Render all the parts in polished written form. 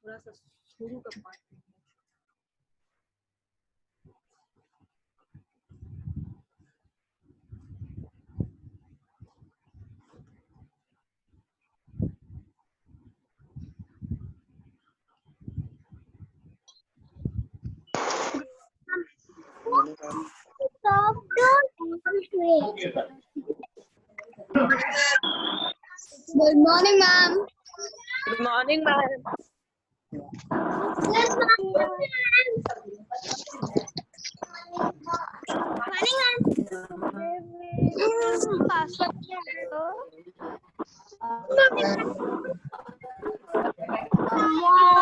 थोड़ा सा शुरू का part. Good morning, ma'am. Good morning, ma'am. Good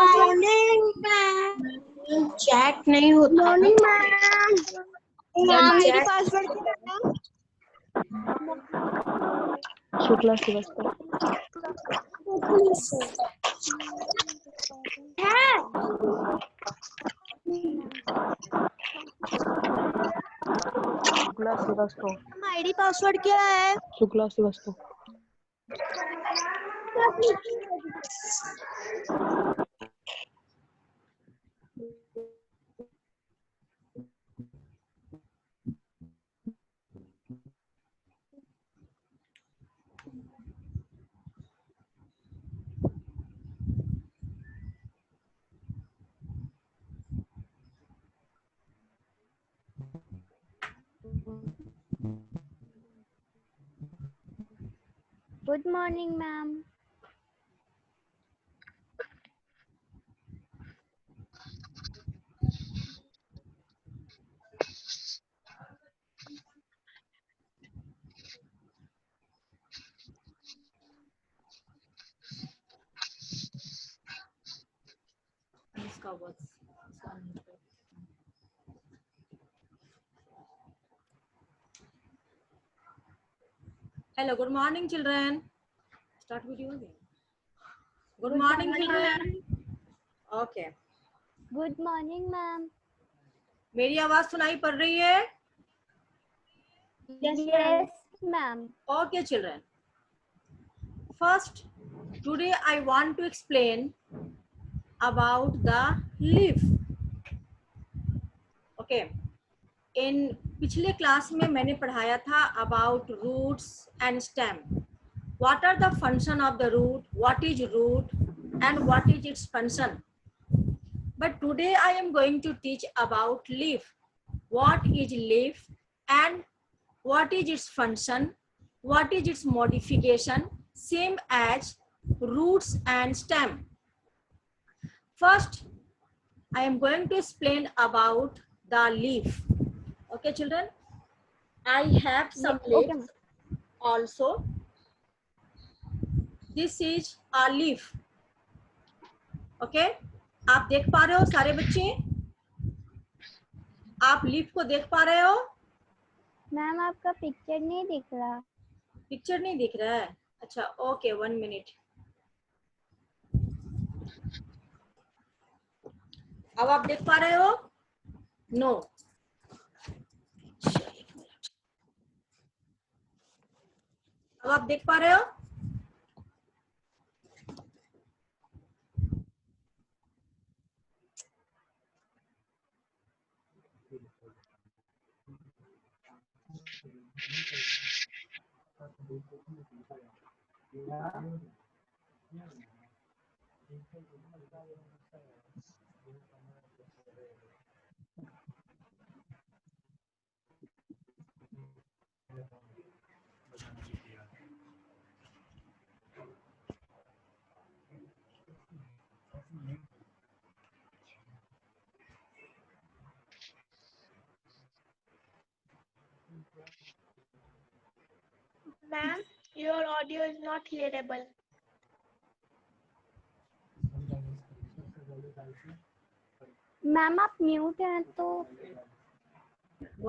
morning, chat नहीं होता। morning, ma'am. मेरी पासवर्ड क्या है? शुक्ला श्रीवास्तव। शुक्ला श्रीवास्तव। आईडी पासवर्ड क्या है? Shukla Srivastava. Good morning, ma'am. इसका words Hello, good morning, children. Start video again. Good morning, children. Okay. Good morning, ma'am. मेरी आवाज सुनाई पड़ रही है? Yes, ma'am. Okay, children. First, today I want to explain about the leaf. Okay. In पिछले class में मैंने पढ़ाया था about roots and stem. What are the function of the root? What is root? And what is its function? But today I am going to teach about leaf. What is leaf and what is its function? What is its modification? Same as roots and stem. First, I am going to explain about the leaf. Okay, children? I have some leaves also. This is a leaf. Okay? आप देख पा रहे हो सारे बच्चे? आप leaf को देख पा रहे हो? मैम आपका पिक्चर नहीं दिख रहा। पिक्चर नहीं दिख रहा है? अच्छा, ओके, 1 मिनट। अब आप देख पा रहे हो? नो। अब आप देख पा रहे हो? Ma'am, your audio is not hearable. Ma'am आप म्यूट हैं तो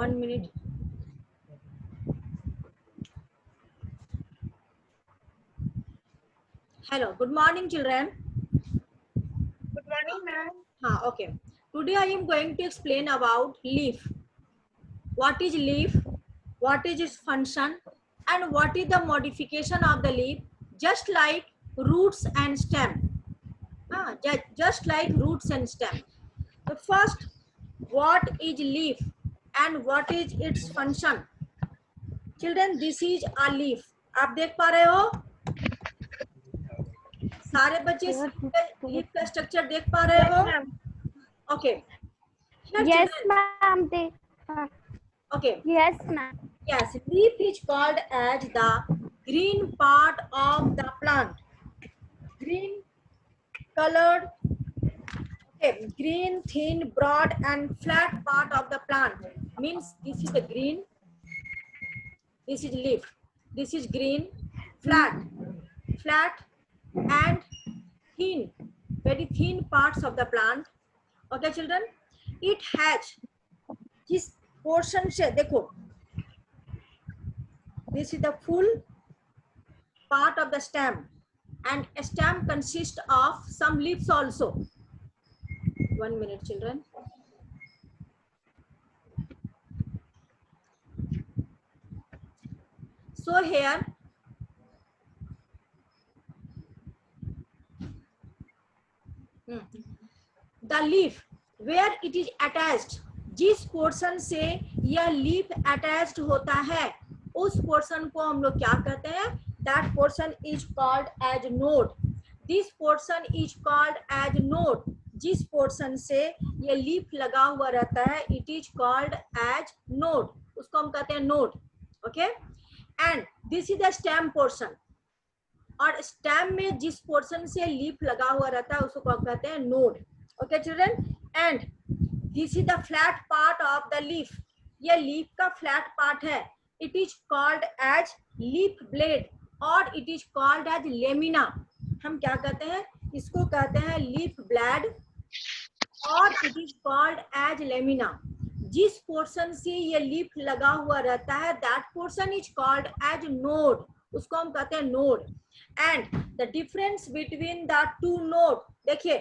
1 minute. Hello, good morning, children. Good morning, ma'am. Okay. Today I am going to explain about leaf. What is leaf? What is its function? And what is the modification of the leaf? Just like roots and stem. just like roots and stem. The first, what is leaf and what is its function? Children, this is a leaf. आप देख पा रहे हो? सारे बच्चे leaf का structure देख पा रहे हो? Okay. Yes, ma'am. Okay. Yes, ma'am. Yes, leaf is called as the green part of the plant. Green colored, okay, green, thin, broad and flat part of the plant. Means this is the green, this is leaf, this is green, flat and thin, very thin parts of the plant. Okay children, it has this portion से देखो, this is the full part of the stem and a stem consists of some leaves also. 1 minute children. So here the leaf where it is attached, जिस portion से यह leaf attached होता है उस portion को हम लोग क्या कहते हैं? That portion is called as node. This portion is called as node. जिस पोर्शन से ये लीफ लगा हुआ रहता है it is called as node. उसको हम कहते हैं node. Okay? And this is the stem portion. और स्टेम में जिस पोर्शन से लीफ लगा हुआ रहता है उसको हम कहते हैं node. Okay children, and this is the flat part of the leaf. ये लीफ का फ्लैट पार्ट है. It is called as leaf blade और it is called as lamina. हम क्या कहते हैं? इसको कहते हैं लीफ ब्लेड और it is called as lamina. जिस पोर्शन से ये लीफ लगा हुआ रहता है that portion is called as node. उसको हम कहते हैं node. And the difference between the two node, देखिए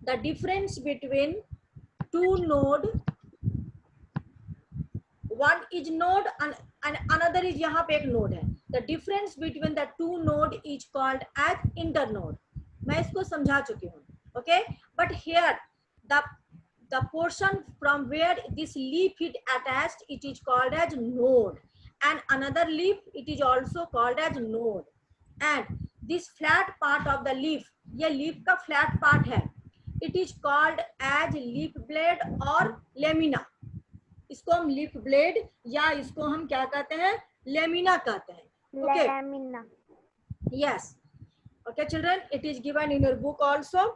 the difference between two node, one is node and another is यहाँ पे एक नोड है. The difference between the two node is called as internode. मैं इसको समझा चुकी हूँ. Okay, but here the portion from where this leaf is attached it is called as node, and another leaf it is also called as node. And this flat part of the leaf, ये leaf का flat part है, it is called as leaf blade और lamina. इसको हम leaf blade या इसको हम क्या कहते हैं? lamina कहते हैं. Okay. Lamina. Yes. Okay children, it is given in your book also.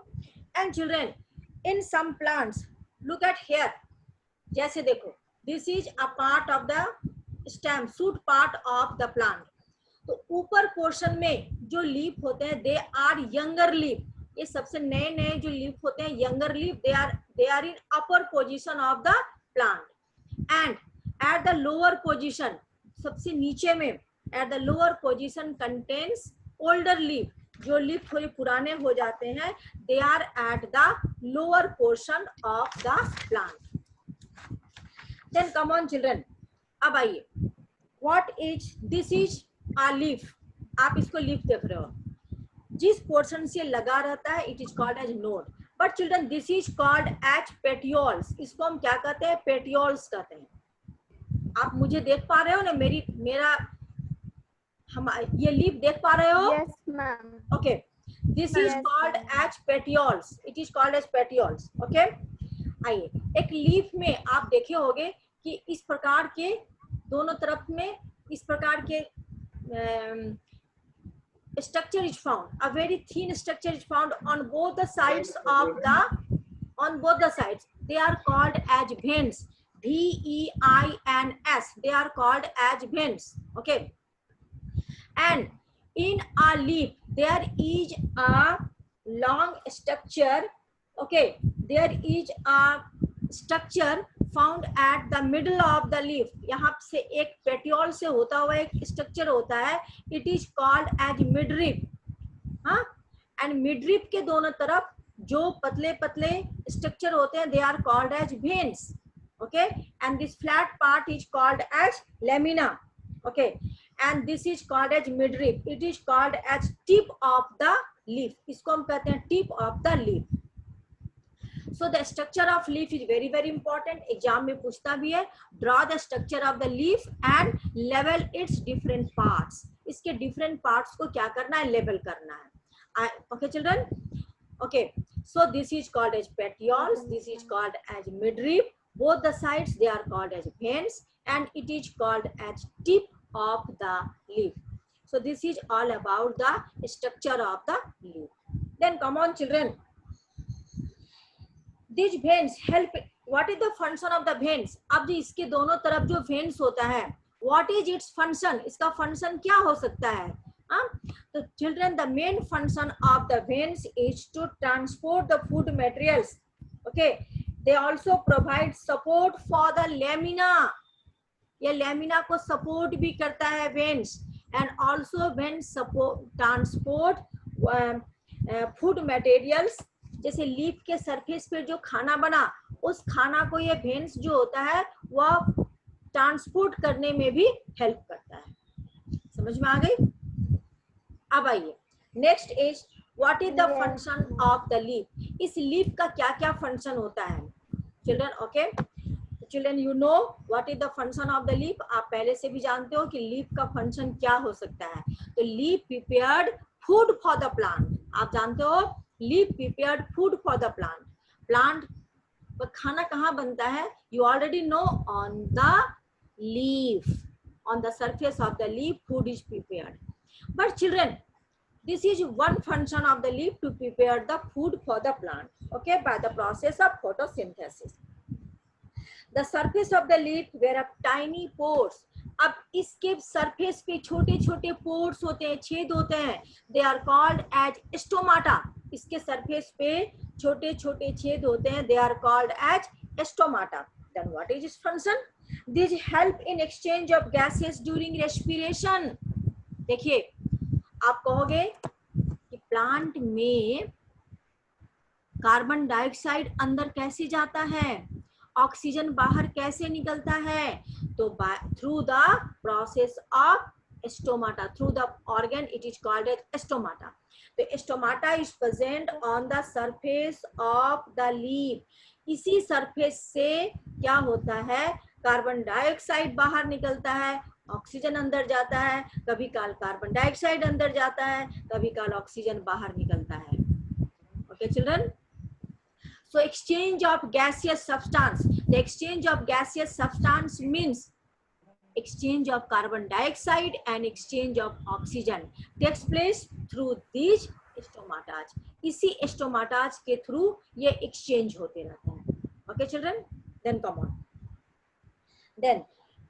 And children, in some plants, look at here. जैसे देखो, this is a part of the stem, shoot part of the plant. तो ऊपर portion में जो leaf होते हैं they are younger leaf. ये सबसे नए नए जो लीफ होते हैं younger leaf, they are in upper position of the plant. And at the lower position, सबसे नीचे में at the lower position contains older leaf. जो लीफ थोड़े पुराने हो जाते हैं they are at the lower portion of the plant. Then come on children, अब आइए, what is this is a leaf. आप इसको लीफ देख रहे हो, जिस पोर्शन से लगा रहता है it is called as node. But children, this is called as petioles. इसको हम क्या कहते हैं? petioles कहते हैं. आप मुझे देख पा रहे हो ना? मेरा हम ये लीफ देख पा रहे हो? Yes, ma'am. Okay, this is called as petioles. It is called as petioles. Okay, आइए, एक लीफ में आप देखे होंगे कि इस प्रकार के दोनों तरफ में इस प्रकार के structure is found. A very thin structure is found on both the sides of the They are called as veins. V-E-I-N-S. They are called as veins. Okay. And in a leaf there is a long structure. Okay, there is a structure found at the middle of the leaf. यहाँ से एक petiole से होता हुआ एक structure होता है. It is called as midrib. हाँ, and midrib के दोनों तरफ जो पतले पतले structure होते हैं they are called as veins. Okay, and this flat part is called as lamina. Okay, and this is called as midrib. It is called as tip of the leaf. इसको हम कहते हैं tip of the leaf. So the structure of leaf is very very important. Exam में पूछता भी है. Draw the structure of the leaf and level its different parts. इसके different parts को क्या करना है? Level करना है. Okay children. Okay. So this is called as petioles. This is called as midrib. Both the sides they are called as veins, and it is called as tip of the leaf. So this is all about the structure of the leaf. Then come on children. These veins help. What is the function of the veins? अब जी इसके दोनों तरफ जो veins होता है, what is its function? इसका function क्या हो सकता है? So children, the main function of the veins is to transport the food materials. Okay. They also provide support for the lamina. ये lamina को support भी करता है veins, and also veins support transport food materials. जैसे leaf के surface पे जो खाना बना, उस खाना को ये veins जो होता है वह ट्रांसपोर्ट करने में भी हेल्प करता है. समझ में आ गई? अब आइए next is what is the function of the leaf. इस लीफ का क्या क्या फंक्शन होता है children? Okay children, you know what is the function of the leaf. आप पहले से भी जानते हो कि लीफ का फंक्शन क्या हो सकता है. तो leaf prepared food for the plant. आप जानते हो leaf prepared food for the plant. Plant पर खाना कहाँ बनता है? You already know, on the leaf, on the surface of the leaf food is prepared. But children, this is one function of the leaf to prepare the food for the plant, okay, by the process of photosynthesis. The surface of the leaf where are tiny pores. अब इसके surface पे छोटे छोटे pores होते हैं, छेद होते हैं. They are called as stomata. इसके surface पे छोटे छोटे छेद होते हैं. They are called as stomata. Then what is its function? These help in exchange of gases during respiration. देखिए, आप कहोगे कि प्लांट में कार्बन डाइऑक्साइड अंदर कैसे जाता है, ऑक्सीजन बाहर कैसे निकलता है? तो through the process of stomata, through the organ it is called as stomata. तो stomata is present on the surface of the leaf. इसी सरफेस से क्या होता है? कार्बन डाइऑक्साइड बाहर निकलता है, ऑक्सीजन अंदर जाता है. कभी काल कार्बन डाइऑक्साइड अंदर जाता है, कभी काल ऑक्सीजन बाहर निकलता है. Okay children. So exchange of gaseous substance. The exchange of gaseous substance means exchange of carbon dioxide and exchange of oxygen takes place through these stomatas. इसी stomatas के through ये exchange होते रहते हैं. Okay children. Then come on. Then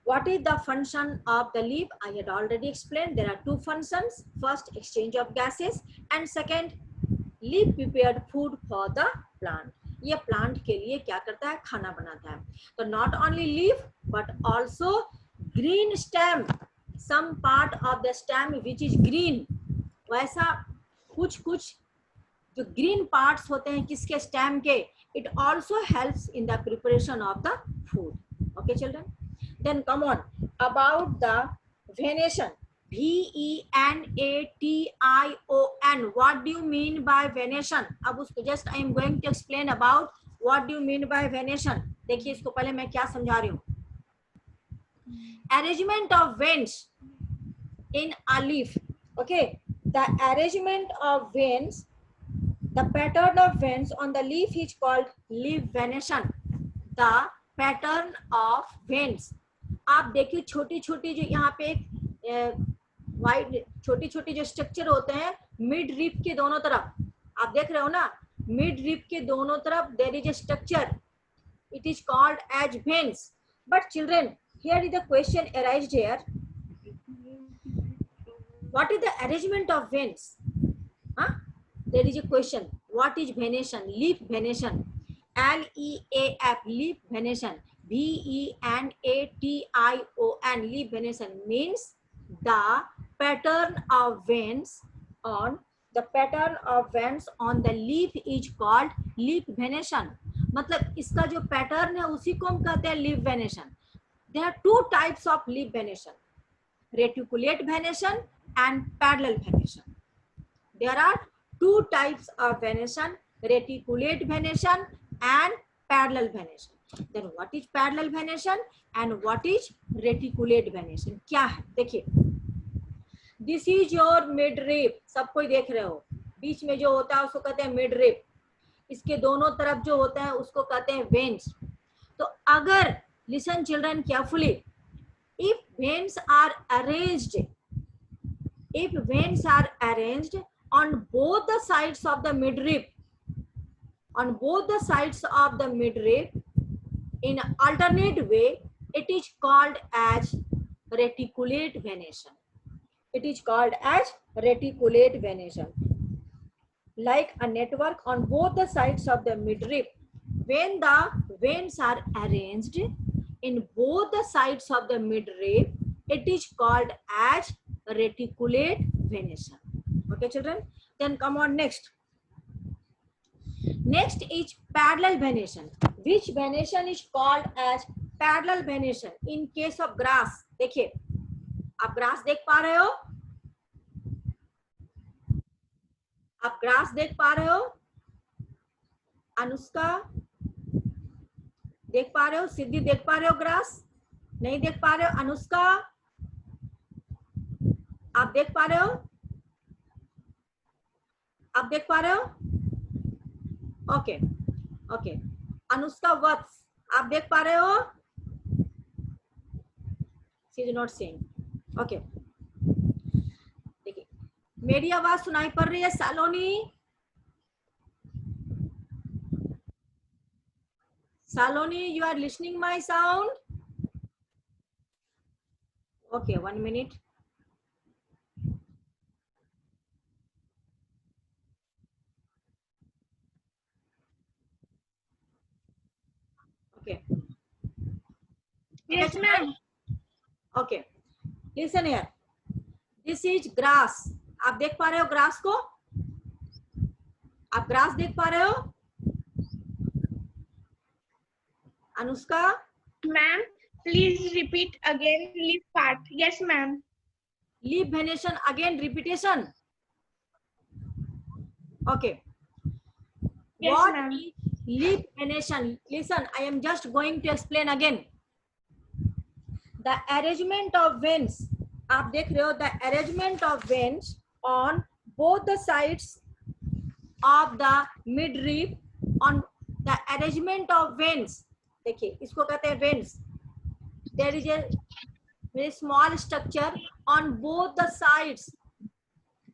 what is the function of the leaf? I had already explained. There are two functions. First, exchange of gases, and second, leaf prepared food for the plant. ये plant के लिए क्या करता है? खाना बनाता है. तो not only leaf but also green stem, some part of the stem which is green. वैसा कुछ कुछ जो green parts होते हैं किसके stem के, it also helps in the preparation of the food. Okay children. Then come on, about the venation. venation. What do you mean by venation? अब उसको just I am going to explain about what do you mean by venation. देखिए इसको पहले मैं क्या समझा रही हूँ. Arrangement of veins in a leaf. Okay, the arrangement of veins, the pattern of veins on the leaf is called leaf venation. The pattern of veins. आप देखिए छोटी छोटी जो यहाँ पे वाइट छोटी छोटी जो स्ट्रक्चर होते हैं मिड रिप के दोनों तरफ, आप देख रहे हो ना, मिड रिप के दोनों तरफ there is a structure, it is called as veins. But children, here is the question arised here, what is the arrangement of veins? There is a question, what is venation? Leaf venation, LEAF, leaf venation. VENATION, leaf venation means the pattern of veins on the leaf is called leaf venation. मतलब इसका जो pattern है उसी को हम कहते हैं leaf venation. There are two types of leaf venation. reticulate venation and parallel venation. There are two types of venation, reticulate venation and parallel venation. Then what is parallel venation and what is reticulate venation? क्या है देखिए, this is your midrib, सब कोई देख रहे हो, बीच में जो होता है उसको कहते हैं मिड रिप, इसके दोनों तरफ जो होता है उसको कहते हैं वेन्स. तो अगर listen children carefully, if veins are arranged on both the sides of the midrib, in alternate way, it is called as reticulate venation. Like a network on both the sides of the midrib, when the veins are arranged in both the sides of the midrib, it is called as reticulate venation. Okay children, then come on next is parallel venation. Which venation is called as parallel venation in case of grass? देखिए, आप grass देख पा रहे हो, आप grass देख पा रहे हो, अनुष्का देख पा रहे हो, सिद्धि देख पा रहे हो, ग्रास नहीं देख पा रहे हो, अनुष्का आप देख पा रहे हो, आप देख पा रहे हो, ओके ओके, अनुष्का वत्स आप देख पा रहे हो, she is not seeing, okay. देखिए मेरी आवाज सुनाई पड़ रही है Saloni? Saloni, you are listening my sound? Okay, 1 minute. Okay. Yes, ma'am. Okay. Listen here. This is grass. आप देख पा रहे हो ग्रास को? आप ग्रास देख पा रहे हो? Anushka? Ma'am, please repeat again leaf part. Yes, ma'am. Leaf venation again repetition. Okay. Yes, What ma'am. is leaf venation? Listen, I am just going to explain again. The arrangement of veins. आप देख रहे हो, the arrangement of veins on both the sides of the midrib, on the arrangement of veins. देखिए इसको कहते हैं veins. There is a very small structure on both the sides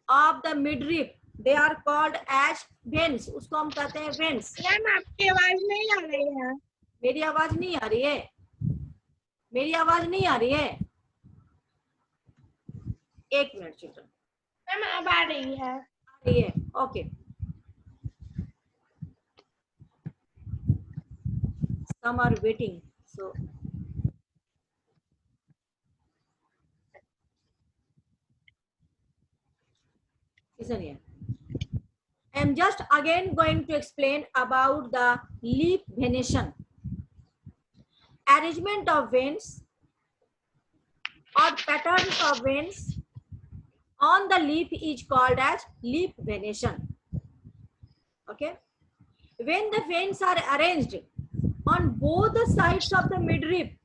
of the midrib. They are called as veins. उसको हम कहते हैं veins. Ma'am आपकी आवाज नहीं आ रही है. मेरी आवाज नहीं आ रही है? मेरी आवाज नहीं आ रही है? एक मिनट चिल्ड्रन. मैम अब आ रही है. आ रही है, okay. Some are waiting, so listen here. I am just again going to explain about the leaf venation. Arrangement of veins or patterns of veins on the leaf is called as leaf venation. Okay. When the veins are arranged on both the sides of the midrib,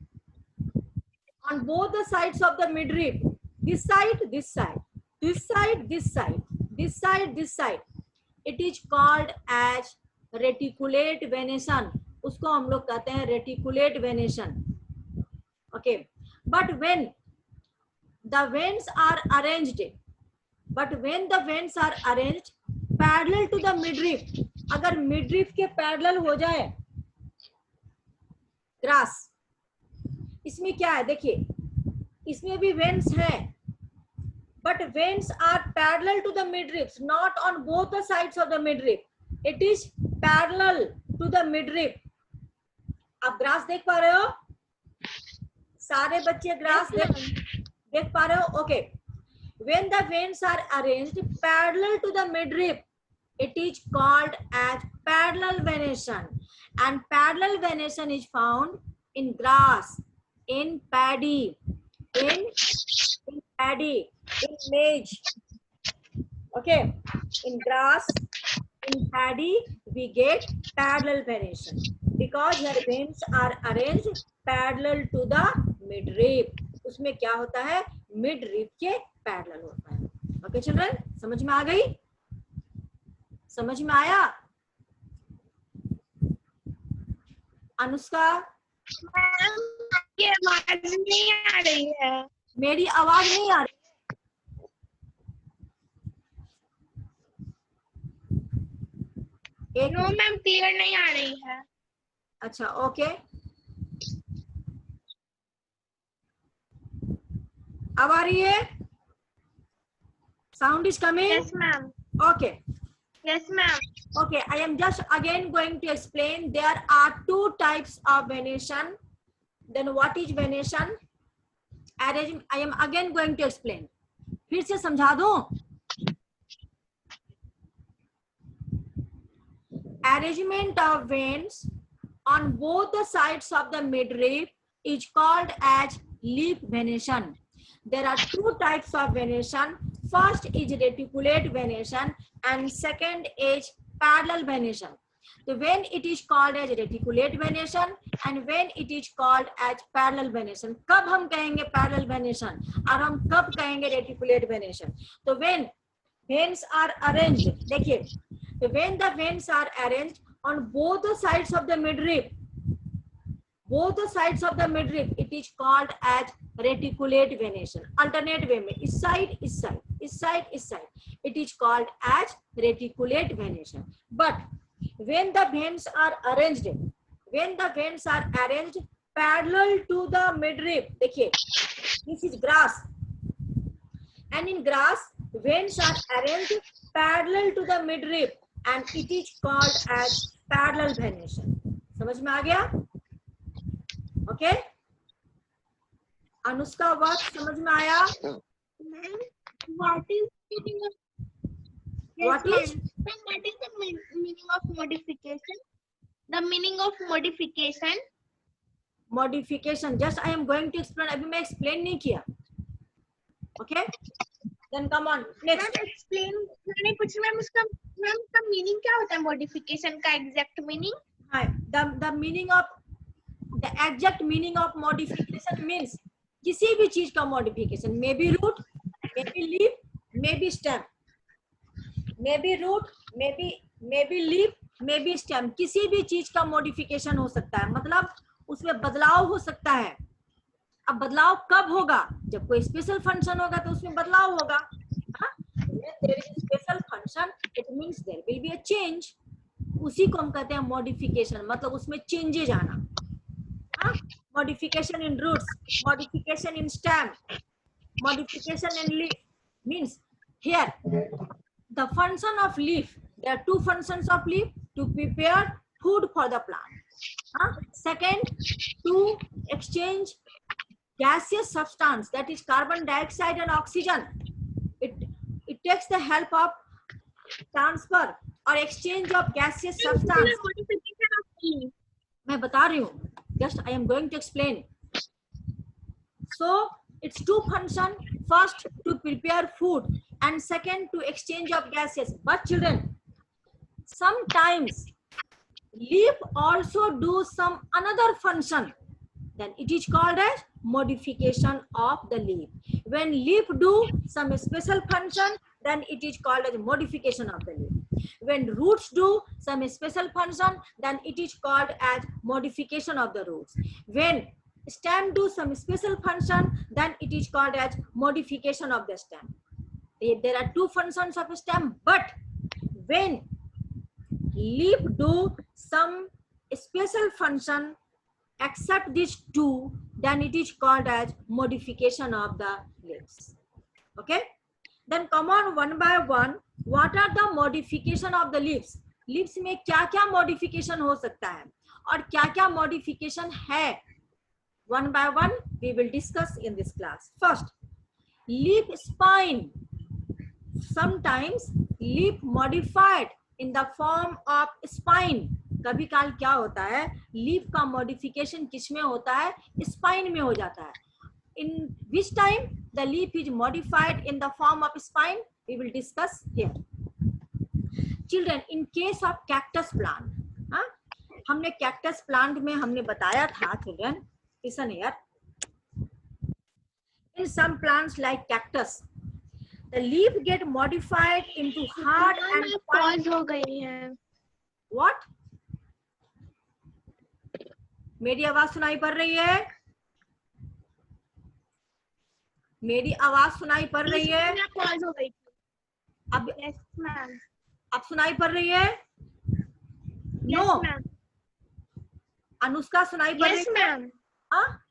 this side, this side, this side, this side, this side, this side, it is called as reticulate venation. उसको हम लोग कहते हैं reticulate venation. Okay. But when the veins are arranged, parallel to the midrib, अगर midrib के parallel हो जाए grass, इसमें क्या है देखिए, इसमें भी veins है, but veins are parallel to the midribs, not on both the sides of the midrib. It is parallel to the midrib. आप ग्रास देख पा रहे हो? सारे बच्चे ग्रास देख पा रहे हो? Okay. When the veins are arranged parallel to the midrib, it is called as parallel venation, and parallel venation is found in grass, in paddy, in paddy, in maize. Okay, in grass, in paddy, we get parallel venation because your veins are arranged parallel to the midrib. उसमें क्या होता है, midrib के parallel होता है. Okay children, समझ में आ गई? समझ में आया? अनुष्का, ये आवाज नहीं आ रही है. मेरी आवाज नहीं आ रही? एक नो मैम, क्लियर नहीं आ रही है. अच्छा, ओके. अब आ रही है? Sound is coming? Yes ma'am. Okay. Yes ma'am. Okay, I am just again going to explain. There are two types of venation. Then what is venation? I am again going to explain. फिर से समझा दूं. Arrangement of veins on both the sides of the midrib is called as leaf venation. There are two types of venation. First is reticulate venation and second is parallel venation. So when it is called as reticulate venation and when it is called as parallel venation. कब हम कहेंगे parallel venation और हम कब कहेंगे reticulate venation? तो when veins are arranged, देखिए, so when the veins are arranged on both the sides of the midrib, it is called as reticulate venation. Alternate way में इस side, इस side, इस side, इस side. It is called as reticulate venation. But when the veins are arranged parallel to the midrib, देखिए, this is grass, and in grass veins are arranged parallel to the midrib and it is called as parallel venation. समझ में आ गया? Okay, Anushka word समझ में आया? What is meaning of What is? What is the meaning of modification? The meaning of modification. Modification. Just I am going to explain. अभी मैं explain नहीं किया. Okay? Then come on. Next. Ma'am explain. मैंने पूछा ma'am उसका meaning क्या होता है modification का exact meaning? हाँ, the meaning of the exact meaning of modification means किसी भी चीज का modification, maybe root, maybe leaf, maybe stem, maybe root, maybe leaf, maybe stem. किसी भी चीज का modification हो सकता है, मतलब उसमें बदलाव हो सकता है. अब बदलाव कब होगा? जब कोई स्पेशल फंक्शन होगा तो उसमें बदलाव होगा. There is a special function, it means there will be a change. उसी को हम कहते हैं modification, मतलब उसमें changes आना. Modification in roots, modification in stem, modification in leaf means here the function of leaf. There are two functions of leaf: to prepare food for the plant. Second, to exchange gaseous substance, that is carbon dioxide and oxygen. It takes the help of transfer or exchange of gaseous substance. Modification of leaf. मैं बता रही हूँ. Just I am going to explain. So it's two function. First to prepare food and second to exchange of gases. But children, sometimes leaf also do some another function. Then it is called as modification of the leaf. When leaf do some special function, then it is called as modification of the leaf. When roots do some special function, then it is called as modification of the roots. When stem do some special function, then it is called as modification of the stem. There are two functions of a stem, but when leaf do some special function except these two, then it is called as modification of the leaves. Okay, then come on one by one. What are the modification of the leaves? Leaves में क्या क्या modification हो सकता है और क्या क्या modification है? One by one we will discuss in this class. First, leaf spine. Sometimes leaf modified in the form of spine. कभी काल क्या होता है, लीफ का मॉडिफिकेशन किस में होता है? स्पाइन में हो जाता है. in which time the leaf is modified in the form of spine, we will discuss here. Children, in case of cactus plant, हमने cactus plant में हमने बताया था children, listen here. In some plants like cactus, the leaf get modified into hard and fine. Pause हो गई है. What? मेरी आवाज सुनाई पड़ रही है? मेरी आवाज सुनाई पड़ रही है? पॉज हो गई. अब यस मैम. अब सुनाई पड़ रही है? Yes no. मैम. अनुष्का सुनाई पड़ रही यस है? मैम. हाँ?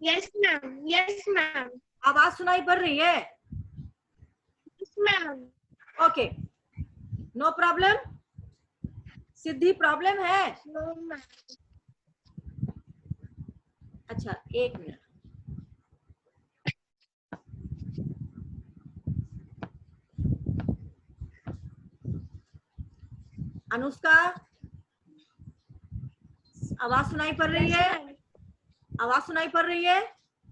Yes ma'am. Yes ma'am. आवाज सुनाई पड़ रही है? Yes ma'am. Okay, no problem. Siddhi problem है? No ma'am. अच्छा, एक मिनट. अनुष्का, आवाज सुनाई पड़ रही है? आवाज सुनाई पड़ रही है?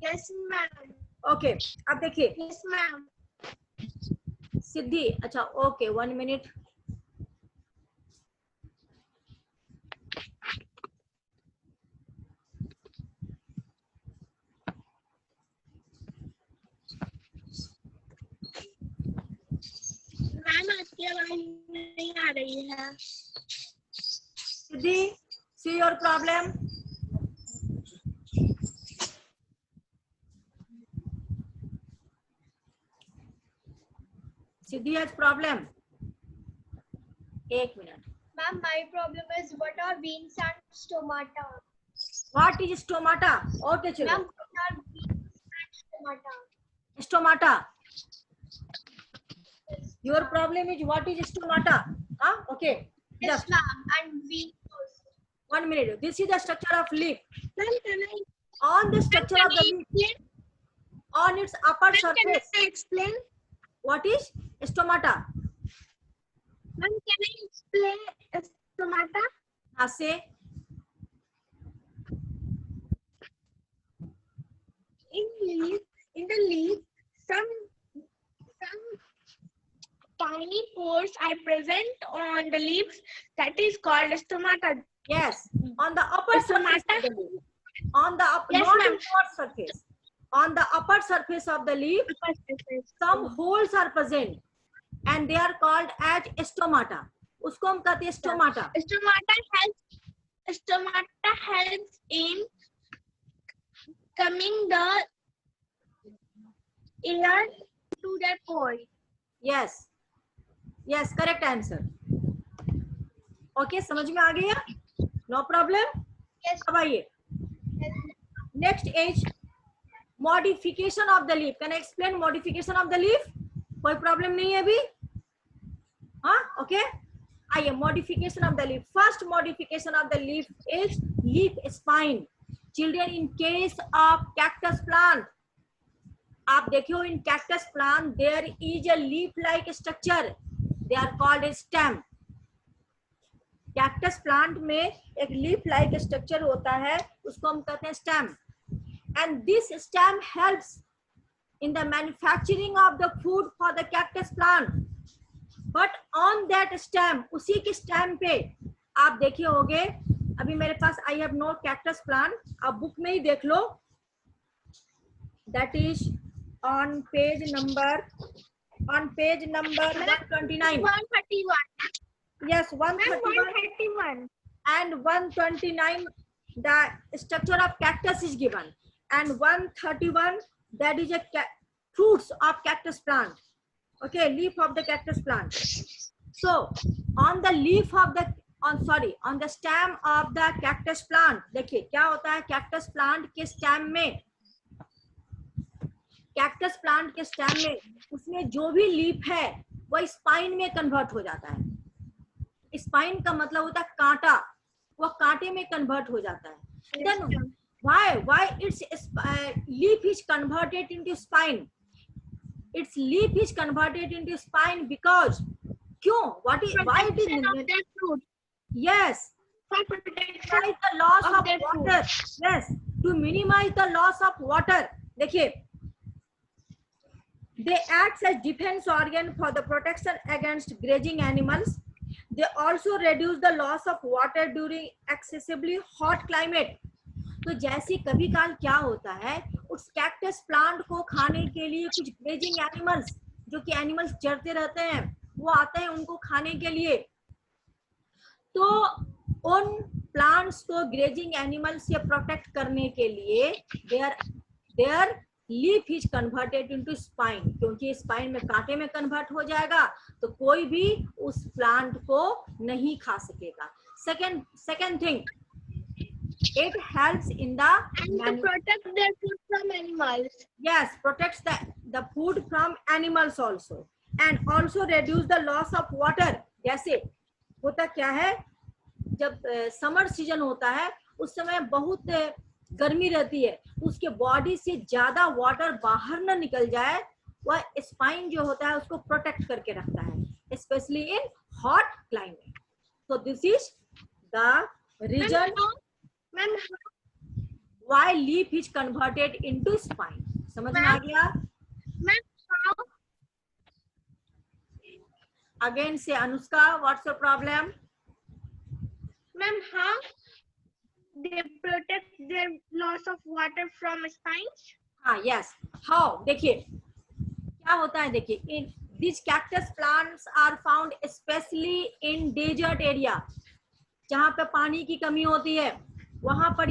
Yes ma'am. ओके, अब देखिए यस मैम. सिद्धि. अच्छा, ओके, 1 मिनट. मैम आपकी आवाज नहीं आ रही है. सिद्धि, see your problem. Siddhi has problem. एक minute. Ma'am, my problem is what are veins and stomata? What is stomata? Okay, children. Ma'am, what are veins and stomata? Stomata. Your problem is what is stomata? Huh? Okay. Yes, Just ma'am, and veins also. 1 minute. This is the structure of leaf. Ma'am can I On the structure of the leaf, explain? on its upper Can surface, I explain? what is stomata? Ma'am, can I explain stomata? Say. In the leaf, some tiny pores are present on the leaves. That is called stomata. Yes, on the upper surface of the leaf. On the upper, Yes, not ma'am. lower surface. On the upper surface of the leaf, some holes are present, and they are called as stomata. उसको हम कहते हैं stomata. Stomata helps in coming the air to their pores. Yes, yes, correct answer. Okay, समझ में आ गया? No problem. Yes. अब आइए. Next is modification of the leaf. Can I explain modification of the leaf? कोई problem नहीं है अभी? हाँ, okay. आइए, modification of the leaf. First modification of the leaf is leaf spine. Children, in case of cactus plant, आप देखे हो, in cactus plant there is a leaf-like structure. They are called a stem. Cactus plant में एक leaf-like structure होता है, उसको हम कहते हैं stem. And this stem helps in the manufacturing of the food for the cactus plant. But on that stem, उसी के stem पे आप देखे होंगे, अभी मेरे पास I have no cactus plant, आप बुक में ही देख लो. That is on page number 129. 131. Yes, 131 131. and 129. The structure of cactus is given, and 131 that is a fruits of cactus plant. Okay, leaf of the cactus plant. So on the leaf of the on the stem of the cactus plant, देखिए क्या होता है cactus plant के stem में, cactus plant के stem में उसमें जो भी leaf है वो spine में convert हो जाता है. Spine का मतलब होता है कांटा, वो कांटे में convert हो जाता है. Then why its leaf is converted into spine? Its leaf is converted into spine because क्यों? Why it is Their fruit. yes, For protection minimize the loss of of their water. Yes, to minimize the loss of water देखिए, they act as defense organ for the protection against grazing animals. They also reduce the loss of water during excessively hot climate. तो जैसे कभी काल क्या होता है, उस cactus plant को खाने के लिए कुछ ग्रेजिंग एनिमल्स, जो कि एनिमल्स चरते रहते हैं, वो आते हैं उनको खाने के लिए. तो उन प्लांट्स को ग्रेजिंग एनिमल्स से प्रोटेक्ट करने के लिए there leaf is converted into spine, क्योंकि स्पाइन में कांटे में कन्वर्ट हो जाएगा तो कोई भी उस प्लांट को नहीं खा सकेगा. Second thing, it helps in the And to protect their food from animals. yes, protects the food from animals also, and also reduce the loss of water. जैसे होता क्या है, जब समर सीजन होता है उस समय बहुत गर्मी रहती है, उसके बॉडी से ज्यादा वाटर बाहर न निकल जाए, वह स्पाइन जो होता है उसको प्रोटेक्ट करके रखता है, specially in hot climate. So this is the reason Ma'am, why leaf is converted into spine. समझ में आ गया? ma'am, how? Again say Anushka, what's your problem? Ma'am, how they protect their loss of water from spines? हाँ, yes. How? देखिए क्या होता है, देखिए in these cactus plants are found especially in desert area, जहाँ पे पानी की कमी होती है वहां पर